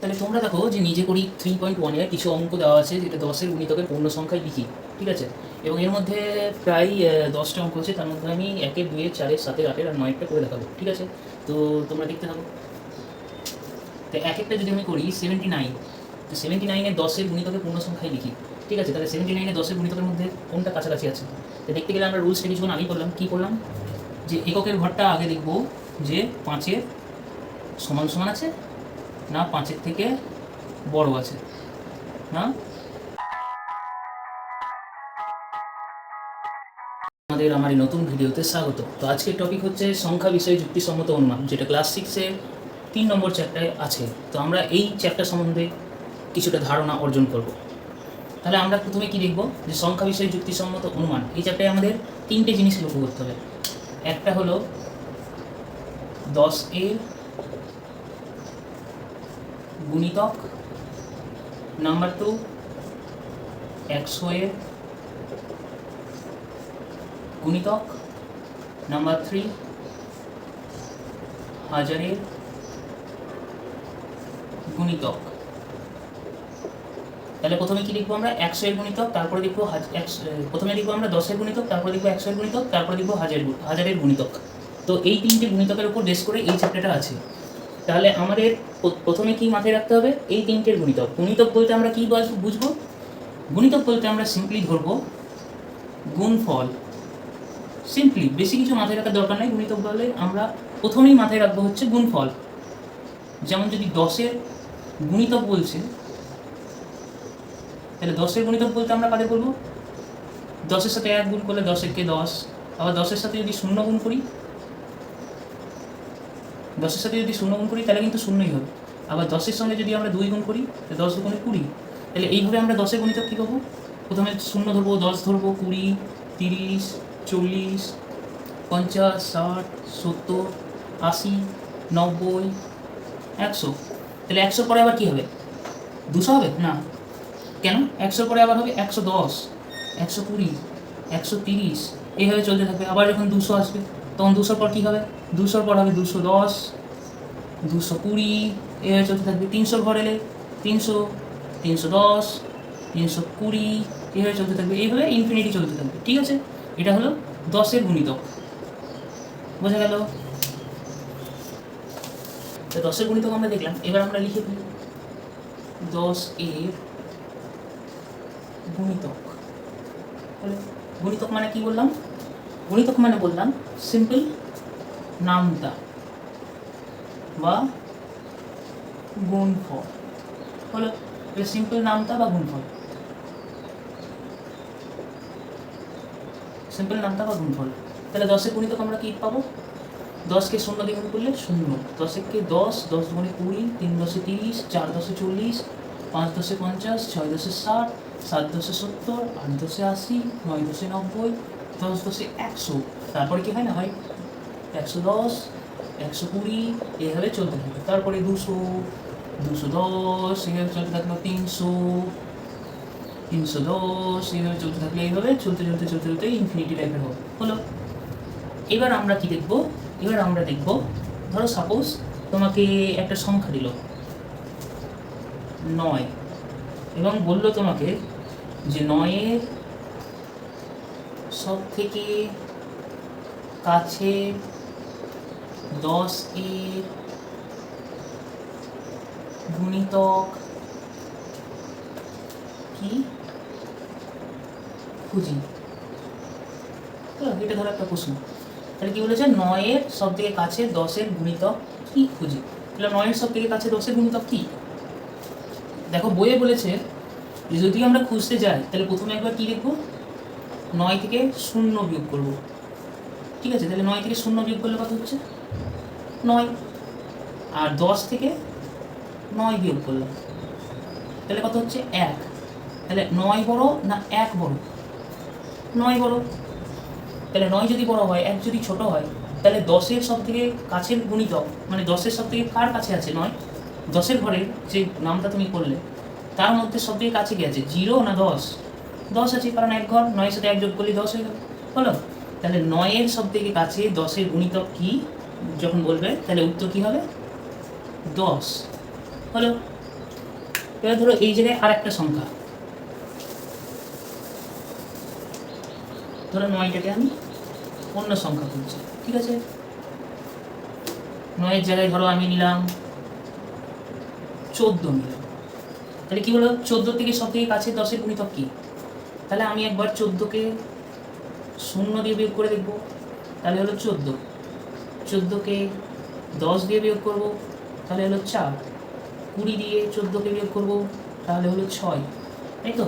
তাহলে তোমরা দেখো যে নিজে করি 3.1 এর কিছু অঙ্ক দেওয়া আছে যেটা 10-এর গুণিতকের পূর্ণ সংখ্যায় লিখি, ঠিক আছে। এবং এর মধ্যে প্রায় 10টা অঙ্ক আছে, তার মধ্যে আমি 1-এর, 2-এর, 4-এর, 7-এর, 8-এর আর 9-টা করে দেখাবো, ঠিক আছে। তো তোমরা দেখতে থাকো। তো এক একটা যদি আমি করি 79, তো 79-এর 10-এর গুণিতকের পূর্ণ সংখ্যায় লিখি, ঠিক আছে। তাহলে 79-এর 10-এর গুণিতকের মধ্যে কোনটা কাছাকাছি আছে? তো দেখতে গেলে আমরা রুলসটা কিছুক্ষণ আগেই করলাম। কী করলাম? যে এককের ঘরটা আগে দেখবো যে 5-এর সমান সমান আছে না 5-এর থেকে বড় আছে না। আমার এই নতুন ভিডিওতে স্বাগত। তো আজকের টপিক হচ্ছে সংখ্যা বিষয়ে যুক্তিসম্মত অনুমান, যেটা ক্লাস 6-এর 3 নম্বর চ্যাপ্টারে আছে। তো আমরা এই চ্যাপ্টার সম্বন্ধে কিছুটা ধারণা অর্জন করব। তাহলে আমরা প্রথমে কি দেখব, যে সংখ্যা বিষয়ে যুক্তিসম্মত অনুমান। এই চ্যাপ্টারে আমাদের 3টে জিনিস লক্ষ্য করতে হবে। একটা হলো 10-এর গুণিতক, নাম্বার 2 100-এর গুণিতক, নাম্বার 3 1000-এর গুণিতক। তাহলে প্রথমে কি লিখবো আমরা? 100-এর গুণিতক, তারপরে লিখবো প্রথমে লিখবো আমরা 10-এর গুণিতক, তারপরে লিখবো 100-এর গুণিতক, তারপরে লিখবো 1000-এর গুণিতক। তো এই 3টে গুণিতকের উপর বেস করে এই চ্যাপ্টারটা আছে। তাহলে আমাদের প্রথমে কি মাথায় রাখতে হবে? এই 3টের গুণিতক। গুণিতক বলতে আমরা কি বুঝবো? গুণিতক বলতে আমরা সিম্পলি ধরবো গুণফল। সিম্পলি, বেশি কিছু মাথায় রাখার দরকার নেই। গুণিতক বলে আমরা প্রথমেই মাথায় রাখবো হচ্ছে গুণফল। যেমন যদি 10-এর গুণিতক বলছে, তাহলে 10-এর গুণিতক বলতে আমরা কাদের বলবো? 10-এর সাথে 1 গুণ করলে 10-একে 10, আবার 10-এর সাথে যদি 0 গুণ করি, 10-এর সাথে যদি 0 গুণ করি তাহলে কিন্তু 0ই হবে। আবার 10-এর সঙ্গে যদি আমরা 2 গুণ করি, তাহলে 10 গুণে 20। তাহলে এইভাবে আমরা 10-এর গুণিতক কী করবো? প্রথমে 0 ধরবো, 10 ধরবো, 20, 30, 40, 50, 60, 70, 80, 90, 100। তাহলে 100 পরে আবার কী হবে? 200 হবে না? কেন? 100 পরে আবার হবে 110, 120, 130, এইভাবে চলতে থাকবে। আবার যখন 200 আসবে তখন 200 পর কী হবে? 200 পর হবে 210, 220, এইভাবে চলতে থাকবে। 300 ঘর এলে 300, 310, 320, এইভাবে চলতে থাকবে। এইভাবে ইনফিনিটি চলতে থাকবে, ঠিক আছে। এটা হলো 10-এর গুণিতক, বোঝা গেল? তো 10-এর গুণিতক আমরা দেখলাম। এবার আমরা লিখে দিই 10-এর গুণিতক। গুণিতক মানে কি বললাম? গুণিতক মানে বললাম সিম্পল নামতা বা গুণফল। হলো সিম্পল নামতা বা গুণফল, সিম্পল নামতা বা গুণফল। তাহলে 10-এর গুণিতক আমরা কি পাবো? 10-কে 0 দিয়ে গুণ করলে 0, 10-একে 10, 10 গুণে 20, 3 10-এ 30, 4 10-এ 40, 5 10-এ 50, 6 10-এ 60, 7 10-এ 70, 8 10-এ 80, 9 10-এ 90, 10 10-এ 100। তারপরে কি হয় না হয় 110, 120, এইভাবে চলতে থাকে। তারপরে 200, 210, এইভাবে চলতে থাকলো 300, 310, এইভাবে চলতে থাকলে এইভাবে চলতে চলতে চলতে চলতে ইনফিনিটি টাইপের হলো। এবার আমরা কি দেখব? এবার আমরা দেখব, ধরো সাপোজ তোমাকে একটা সংখ্যা দিল 9 এবং বললো তোমাকে যে 9-এর সব থেকে কাছে 10-এর গুণিতক কি খুঁজি। এটা ধরো একটা প্রশ্ন। তাহলে কি বলেছে? 9-এর সব থেকে কাছে 10-এর গুণিতক কি খুঁজি। তাহলে 9-এর সব থেকে কাছে 10-এর গুণিতক কি? দেখো বইয়ে বলেছে যে যদি আমরা খুঁজতে যাই তাহলে প্রথমে একবার কি দেখবো? 9 থেকে 0 বিয়োগ করবো, ঠিক আছে। তাহলে 9 থেকে 0 বিয়োগ করলে কত হচ্ছে? 9। আর 10 থেকে 9 বিয়োগ করলাম, তাহলে কত হচ্ছে? 1। তাহলে 9 বড় না 1 বড়? 9 বড়। তাহলে 9 যদি বড় হয়, 1 যদি ছোট হয়, তাহলে 10-এর সব থেকে কাছের গুণিতক মানে 10-এর সব থেকে কার কাছে আছে? 9। 10-এর ঘরের যে নামটা তুমি করলে তার মধ্যে সব থেকে কাছে কি আছে? 0 না 10? 10 আছে, কারণ 1 ঘর, 9-এর সাথে 1 যোগ করলে 10 হয়ে গেল, হলো। তাহলে 9-এর সব থেকে কাছে 10-এর গুণিতক কি যখন বলবে, তাহলে উত্তর কি হবে? 10, হলো। এবার ধরো এই জায়গায় আর একটা সংখ্যা, ধরো 9টাকে আমি অন্য সংখ্যা খুঁজছি, ঠিক আছে। 9-এর জায়গায় ধরো আমি নিলাম 14 নিলাম। তাহলে কি হলো, 14 থেকে সব থেকে কাছে 10-এর গুণিতক কি? তাহলে আমি একবার 14কে 0 দিয়ে বিয়োগ করে দেখবো, তাহলে হলো 14। 14কে 10 দিয়ে বিয়োগ করব, তাহলে হলো 4। 20 দিয়ে 14কে বিয়োগ করব, তাহলে হলো 6, তাই তো?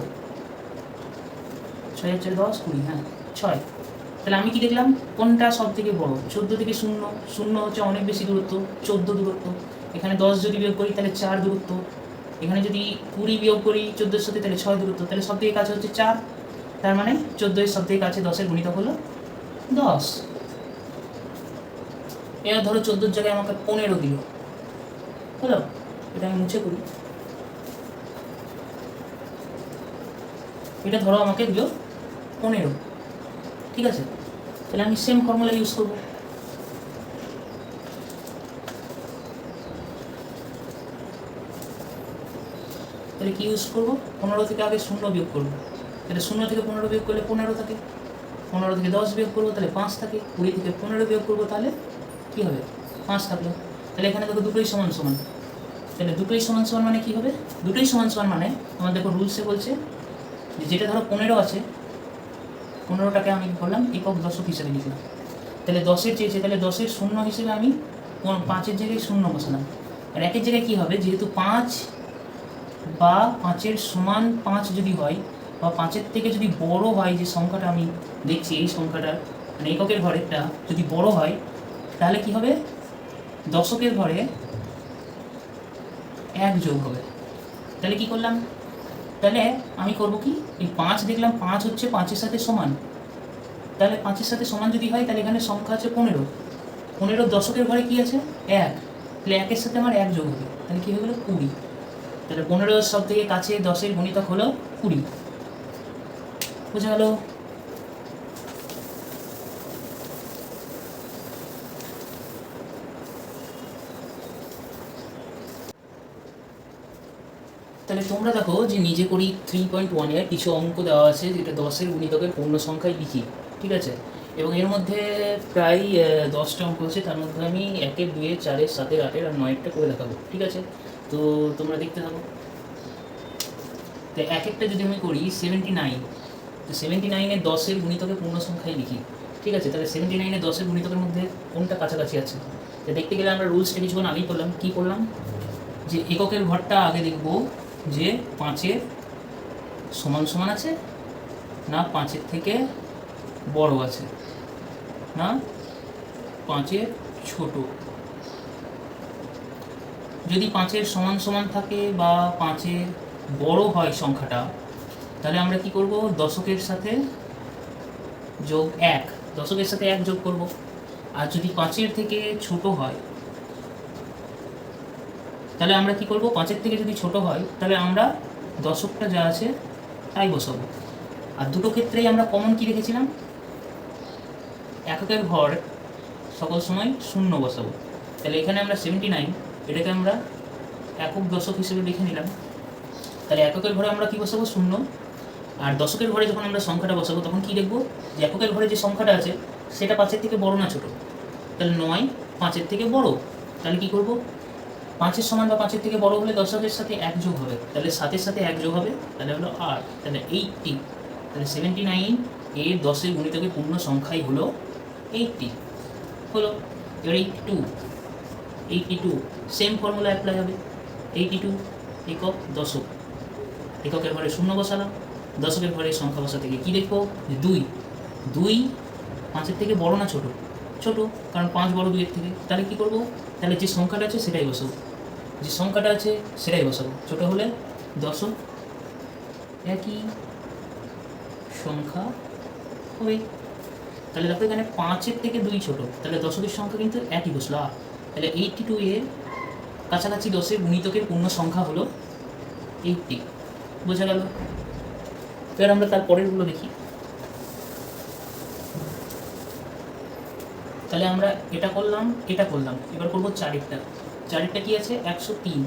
6 4 10 20, হ্যাঁ 6। তাহলে আমি কি দেখলাম, কোনটা সব থেকে বড়? 14 থেকে 0, 0 হচ্ছে অনেক বেশি দূরত্ব, 14 দূরত্ব। এখানে 10 যদি বিয়োগ করি তাহলে 4 দূরত্ব। এখানে যদি 20 বিয়োগ করি 14-এর সাথে তাহলে 6 দূরত্ব। তাহলে সব থেকে কাছে হচ্ছে 4, তার মানে 14-এর সব থেকে কাছে 10-এর গুণিতক হলো 10। এবার ধরো 14-এর জায়গায় আমাকে 15 দিল, হলো? এটা আমি মুছে করি। এটা ধরো আমাকে দিল 15, ঠিক আছে। তাহলে আমি সেম ফর্মুলা ইউজ করবো। তাহলে কি ইউজ করবো, 15 থেকে আগে 0 বিয়োগ করবো, তাহলে 0 থেকে 15 বিয়োগ করলে 15 থাকে। 15 থেকে 10 বিয়োগ করবো তাহলে 5 থাকে। 20 থেকে 15 বিয়োগ করবো তাহলে কী হবে, 5 থাকলো। তাহলে এখানে দেখো দুটোই সমান সমান। তাহলে দুটোই সমান সমান মানে কী হবে, দুটোই সমান সমান মানে আমার দেখো রুলসে বলছে যে যেটা ধরো 15 আছে, 15টাকে আমি বললাম একক দশক হিসেবে লিখলাম। তাহলে 10-এর চেয়েছে, তাহলে 10-এর 0 হিসেবে আমি 5-এর জায়গায় 0 বসালাম। আর 1-এর জায়গায় কী হবে, যেহেতু 5 বা 5-এর সমান 5 যদি হয়, বা 5-এর থেকে যদি বড় হয়, যে সংখ্যাটা আমি দেখছি এই সংখ্যাটার মানে এককের ঘরেরটা যদি বড় হয়, তাহলে কি হবে, দশকের ঘরে 1 যোগ হবে। তাহলে কি করলাম, তাহলে আমি করব কি, এই 5 দেখলাম 5 হচ্ছে 5-এর সাথে সমান, তাহলে 5-এর সাথে সমান যদি হয় তাহলে এখানে সংখ্যা আছে 15। 15 দশকের ঘরে কি আছে 1, তাহলে 1-এর সাথে আমার 1 যোগ হবে, তাহলে কী হয়ে গেলো 20। তাহলে 15 সব থেকে কাছে 10-এর গুণিতক হলো 20। বুঝা গেল? তাহলে তোমরা দেখো যে নিজে করি 3.1-এর কিছু অঙ্ক দেওয়া আছে, যেটা 10-এর গুণিতকের পূর্ণ সংখ্যায় লিখি, ঠিক আছে। এবং এর মধ্যে প্রায় 10টা অঙ্ক আছে, তার মধ্যে আমি 1-এর 2-এর 4-এর 7-এর 8-এর আর 9-টা করে দেখাবো, ঠিক আছে। তো তোমরা দেখতে থাকো। তো এক একটা যদি আমি করি 79, তো 79-এর 10-এর গুণিতকের পূর্ণ সংখ্যায় লিখি, ঠিক আছে। তাহলে 79-এর 10-এর গুণিতকের মধ্যে কোনটা কাছাকাছি আছে? তো দেখতে গেলে আমরা রুলসটা কিছুক্ষণ আগেই করলাম। কী করলাম, যে এককের ঘরটা আগে দেখব যে 5-এর সমান সমান আছে না 5-এর থেকে বড় আছে, না 5-এর ছোট। যদি 5-এর সমান সমান থাকে বা 5-এর বড় হয় সংখ্যাটা, তাহলে আমরা কি করব, দশকের সাথে যোগ 1, দশকের সাথে 1 যোগ করব। আর যদি 5-এর থেকে ছোট হয়, তাহলে আমরা কি করব, 5-এর থেকে যদি ছোট হয় তাহলে আমরা দশকটা যা আছে তাই বসাবো। আর দুটো ক্ষেত্রেই আমরা কমন কি রেখেছিলাম, এককের ঘর সকল সময় 0 বসাবো। তাহলে এখানে আমরা 79, এটাকে আমরা একক দশক হিসেবে লিখে নিলাম। তাহলে এককের ঘরে আমরা কি বসাবো, 0। আর দশকের ঘরে যখন আমরা সংখ্যাটা বসাবো তখন কি দেখবো, যে এককের ঘরে যে সংখ্যাটা আছে সেটা 5-এর থেকে বড় না ছোট। তাহলে 9 5-এর থেকে বড়, তাহলে কি করব, 5-এর সমান বা 5-এর থেকে বড় হলে দশকের সাথে 1 যোগ হবে, তাহলে 7-এর সাথে 1 যোগ হবে, তাহলে হলো 8, তাহলে 80। তাহলে 79 এর 10-এর গুণিতকের পূর্ণ সংখ্যাই হলো 80, হলো। এবার 82 সেম ফর্মুলা অ্যাপ্লাই হবে। 82 একক দশক, এককের ঘরে 0 বসালাম, দশকের ঘরে সংখ্যা বসাতে গিয়ে কী দেখবো, যে 2 5-এর থেকে বড় না ছোট, ছোট, কারণ 5 বড় 2-এর থেকে। তাহলে কী করবো, তাহলে যে সংখ্যাটা আছে সেটাই বসাবো, যে সংখ্যাটা আছে সেটাই বসাবো, ছোটো হলে দশক একই সংখ্যা হবে। তাহলে দেখো এখানে 5-এর থেকে 2 ছোট, তাহলে দশকের সংখ্যা কিন্তু একই বসলো। তাহলে 82 এর কাছাকাছি 10-এর গুণিতকের পূর্ণ সংখ্যা হলো 80। বোঝা গেল? এবার আমরা তার পরেরগুলো দেখি। তাহলে আমরা এটা করলাম, এবার করবো 4-এরটা। 4-এরটা কি আছে, 103।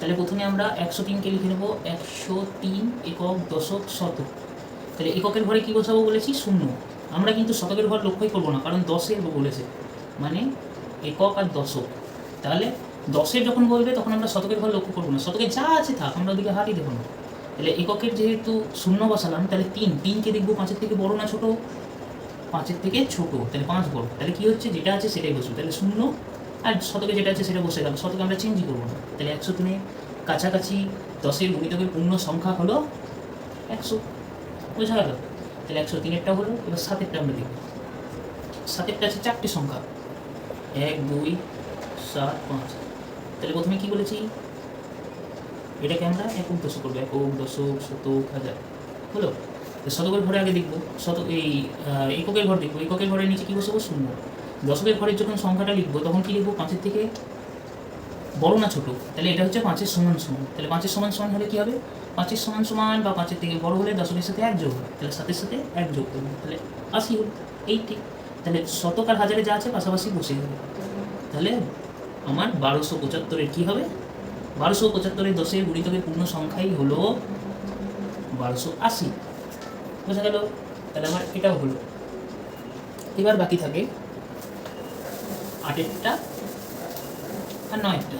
তাহলে প্রথমে আমরা 103কে লিখে নেবো 103 একক দশক শতক। তাহলে এককের ঘরে কী বসাবো বলেছি? শূন্য। আমরা কিন্তু শতকের ঘর লক্ষ্যই করবো না, কারণ 10-এর বলেছে, মানে একক আর দশক। তাহলে 10-এর যখন বলবে তখন আমরা শতকের ঘর লক্ষ্য করবো না, শতকে যা আছে থাক, আমরা ওদিকে হাতই দেবো না। তাহলে এককের যেহেতু শূন্য বসালাম, তাহলে 3কে দেখবো 5-এর থেকে বড় না ছোটো? 5-এর থেকে ছোটো, তাহলে 5 বড়। তাহলে কী হচ্ছে, যেটা আছে সেটাই বসবে। তাহলে শূন্য, আর শতকে যেটা আছে সেটা বসে গেল, শতকে আমরা চেঞ্জই করবো না। তাহলে 103 কাছাকাছি 10-এর গুণিতকের পূর্ণ সংখ্যা হলো 100। বোঝা গেল? তাহলে 103-এরটা হলো। এবার 7-এরটা আমরা দেখব। 7-এরটা আছে 4টে সংখ্যা, 1, 2, 7, 5। তাহলে প্রথমে কী বলেছি, এটাকে আমরা একক দশক করবো, একক দশক শতক হাজার হলো। শতকের ঘরে আগে দেখবো, এককের ঘর দেখবো। এককের ঘরের নিচে কী বসবো? শূন্য। দশকের ঘরের যখন সংখ্যাটা লিখবো তখন কী লিখবো? 5-এর থেকে বড় না ছোটো? তাহলে এটা হচ্ছে 5-এর সমান সমান। তাহলে 5-এর সমান সমান হলে কী হবে? 5-এর সমান সমান বা 5-এর থেকে বড় হলে দশকের সাথে 1 যোগ হবে। তাহলে 7-এর সাথে 1 যোগ করবো, তাহলে 80 হলো। এই ঠিক। তাহলে শতক আর হাজারে যা আছে পাশাপাশি বসে যাবে। তাহলে আমার 1275-এর কী হবে? 1275-এর 10-এর গুণিতকের পূর্ণ সংখ্যাই হলো 1280। বোঝা গেল? তাহলে আমার এটাও হলো। এবার বাকি থাকে 8-এরটা আর 9-এরটা।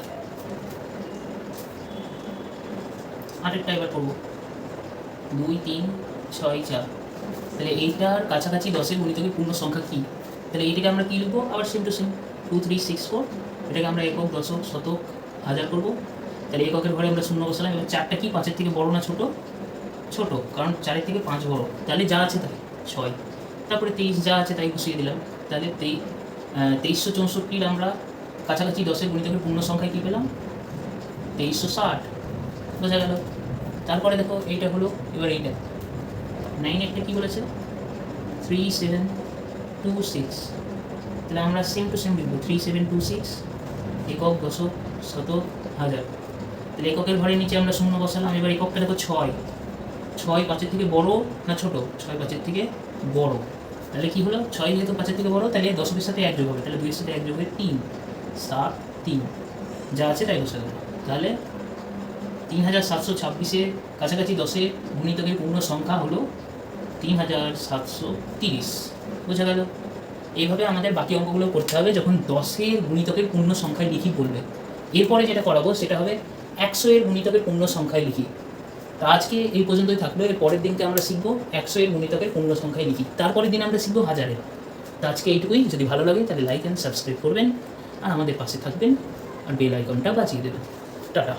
8-এরটা এবার করবো 2, 3, 6, 4। তাহলে এইটার কাছাকাছি 10-এর গুণিতকের পূর্ণ সংখ্যা কী? তাহলে এইটাকে আমরা কী লিখবো? আবার সেম টু সেম 2, 3, 6, 4। এটাকে আমরা একক দশক শতক হাজার করবো। তাহলে এককের ঘরে আমরা শূন্য বসালাম। এবার 4টা কি 5-এর থেকে বড় না ছোটো? ছোটো, কারণ 4-এর থেকে 5 বড়। তাহলে যা আছে তাই 6। তারপরে 23 যা আছে তাই বসিয়ে দিলাম। তাহলে 2364-র আমরা কাছাকাছি 10-এর গুণিতকের পূর্ণ সংখ্যায় কী পেলাম? 2360। বোঝা গেল? তারপরে দেখো এইটা হলো। এবার এইটা 9-এরটা কী বলেছে? 3726। তাহলে আমরা সেম টু সেম লিখবো 3726 একক দশক শতক হাজার। তাহলে এককের ঘরের নিচে আমরা শূন্য বসালাম। এবার এককটা দেখো 6। 6 5-এর থেকে বড় না ছোটো? 6 5-এর থেকে বড়। তাহলে কী হলো? 6 যেহেতু 5-এর থেকে বড়, তাহলে দশকের সাথে 1 যোগ হবে। তাহলে 2-এর সাথে 1 যোগ হবে 3, 7, 3। যা আছে তাই বসে গেল। তাহলে 3726-এর কাছাকাছি 10-এর গুণিতকের পূর্ণ সংখ্যা হলো 3730। বোঝা গেল? এইভাবে আমাদের বাকি অঙ্কগুলো করতে হবে যখন 10-এর গুণিতকের পূর্ণ সংখ্যায় লিখি বলবে। এরপরে যেটা করাবো সেটা হবে 100-এর গুণিতকের পূর্ণ সংখ্যায় লিখি। তা আজকে এই পর্যন্তই থাকলো। এর পরের দিনকে আমরা শিখবো 100-এর গুণিতকের পূর্ণ সংখ্যায় লিখি। তারপরের দিন আমরা শিখবো 1000-এর। তা আজকে এইটুকুই। যদি ভালো লাগে তাহলে লাইক অ্যান্ড সাবস্ক্রাইব করবেন, আর আমাদের পাশে থাকবেন, আর বেল আইকনটা বাজিয়ে দেবেন। টাটা।